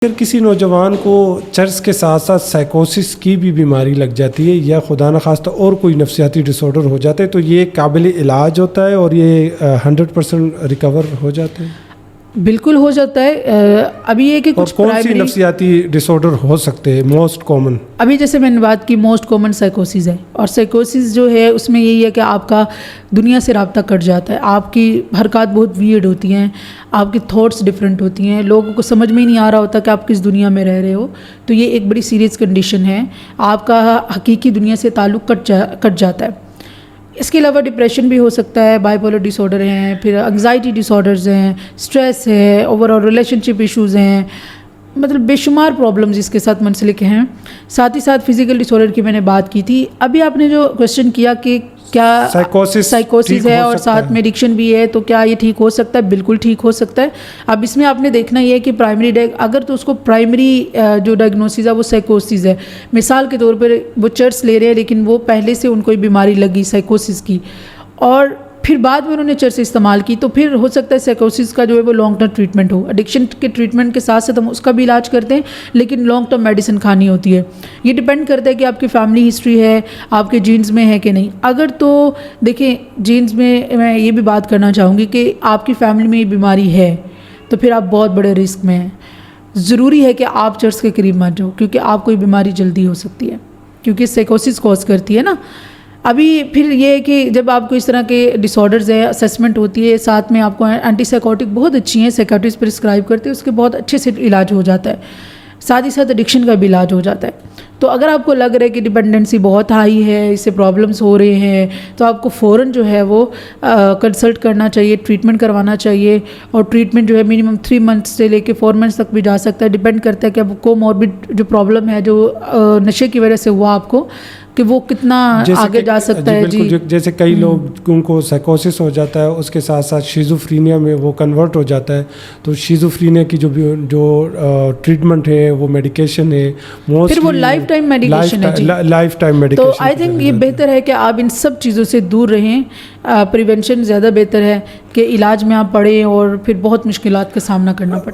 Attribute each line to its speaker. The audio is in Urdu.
Speaker 1: اگر کسی نوجوان کو چرس کے ساتھ ساتھ سائیکوسس کی بھی بیماری لگ جاتی ہے یا خدا نخواستہ اور کوئی نفسیاتی ڈس آرڈر ہو جاتا ہے تو یہ قابل علاج ہوتا ہے اور یہ 100% ریکور ہو جاتے ہیں؟
Speaker 2: بالکل ہو جاتا ہے. ابھی یہ کہ کچھ
Speaker 1: کون سی نفسیاتی ڈس آرڈر ہو سکتے ہیں موسٹ کامن؟
Speaker 2: ابھی جیسے میں نے بات کی موسٹ کامن سائیکوسس ہے، اور سائیکوسس جو ہے اس میں یہی ہے کہ آپ کا دنیا سے رابطہ کٹ جاتا ہے، آپ کی حرکات بہت ویئرڈ ہوتی ہیں، آپ کی تھاٹس ڈفرینٹ ہوتی ہیں، لوگوں کو سمجھ میں ہی نہیں آ رہا ہوتا کہ آپ کس دنیا میں رہ رہے ہو. تو یہ ایک بڑی سیریس کنڈیشن ہے، آپ کا حقیقی دنیا سے تعلق کٹ جاتا ہے. اس کے علاوہ ڈپریشن بھی ہو سکتا ہے، بائی پولر ڈس آرڈر ہیں، پھر انگزائٹی ڈس آرڈرز ہیں، اسٹریس ہے، اوور آل ریلیشن شپ ایشوز ہیں، مطلب بے شمار پرابلمز اس کے ساتھ منسلک ہیں. ساتھ ہی ساتھ فزیکل ڈس آرڈر کی میں نے بات کی تھی. ابھی آپ نے جو کوشچن کیا کہ کیا سائیکوسس ہے اور ساتھ میں ایڈکشن بھی ہے تو کیا یہ ٹھیک ہو سکتا ہے؟ بالکل ٹھیک ہو سکتا ہے. اب اس میں آپ نے دیکھنا یہ ہے کہ پرائمری اگر تو اس کو پرائمری جو ڈائگنوسس ہے وہ سائیکوسس ہے. مثال کے طور پر وہ چرس لے رہے ہیں لیکن وہ پہلے سے ان کو بیماری لگی سائیکوسس کی، اور پھر بعد میں انہوں نے چرس استعمال کی، تو پھر ہو سکتا ہے سائیکوسس کا جو ہے وہ لانگ ٹرم ٹریٹمنٹ ہو. ایڈکشن کے ٹریٹمنٹ کے ساتھ ساتھ ہم اس کا بھی علاج کرتے ہیں لیکن لانگ ٹرم میڈیسن کھانی ہوتی ہے. یہ ڈپینڈ کرتا ہے کہ آپ کی فیملی ہسٹری ہے، آپ کے جینز میں ہے کہ نہیں. اگر تو دیکھیں جینز میں یہ بھی بات کرنا چاہوں گی کہ آپ کی فیملی میں یہ بیماری ہے تو پھر آپ بہت بڑے رسک میں ہیں. ضروری ہے کہ آپ چرس کے قریب مت جاؤ کیونکہ آپ کو یہ بیماری جلدی ہو سکتی ہے، کیونکہ سائیکوسس کوز کرتی ہے نا. ابھی پھر یہ ہے کہ جب آپ کو اس طرح کے ڈس آرڈرز ہیں، اسسمنٹ ہوتی ہے، ساتھ میں آپ کو اینٹی سائیکوٹک بہت اچھی ہیں، سائیکٹرسٹ پرسکرائب کرتے ہیں، اس کے بہت اچھے سے علاج ہو جاتا ہے. ساتھ ہی ساتھ ایڈکشن کا بھی علاج ہو جاتا ہے. تو اگر آپ کو لگ رہا ہے کہ ڈپینڈنسی بہت ہائی ہے، اس سے پرابلمس ہو رہے ہیں، تو آپ کو فوراً جو ہے وہ کنسلٹ کرنا چاہیے، ٹریٹمنٹ کروانا چاہیے. اور ٹریٹمنٹ جو ہے منیمم 3 منتھس سے لے کے 4 منتھس تک بھی جا سکتا ہے. ڈپینڈ کرتا ہے کہ اب کو موربڈ جو پرابلم ہے جو نشے کی وجہ سے ہوا آپ کو، کہ وہ کتنا آگے جا سکتا ہے. جی
Speaker 1: جیسے کئی لوگوں کو سائیکوسس ہو جاتا ہے، اس کے ساتھ ساتھ شیزوفرینیا میں وہ کنورٹ ہو جاتا ہے. تو شیزوفرینیا کی جو ٹریٹمنٹ ہے وہ میڈیکیشن ہے،
Speaker 2: پھر وہ لائف ٹائم میڈیکیشن ہے. جی
Speaker 1: لائف ٹائم میڈیکیشن.
Speaker 2: تو آئی تھنک یہ بہتر ہے کہ آپ ان سب چیزوں سے دور رہیں. پریونشن زیادہ بہتر ہے کہ علاج میں آپ پڑیں اور پھر بہت مشکلات کا سامنا کرنا پڑے.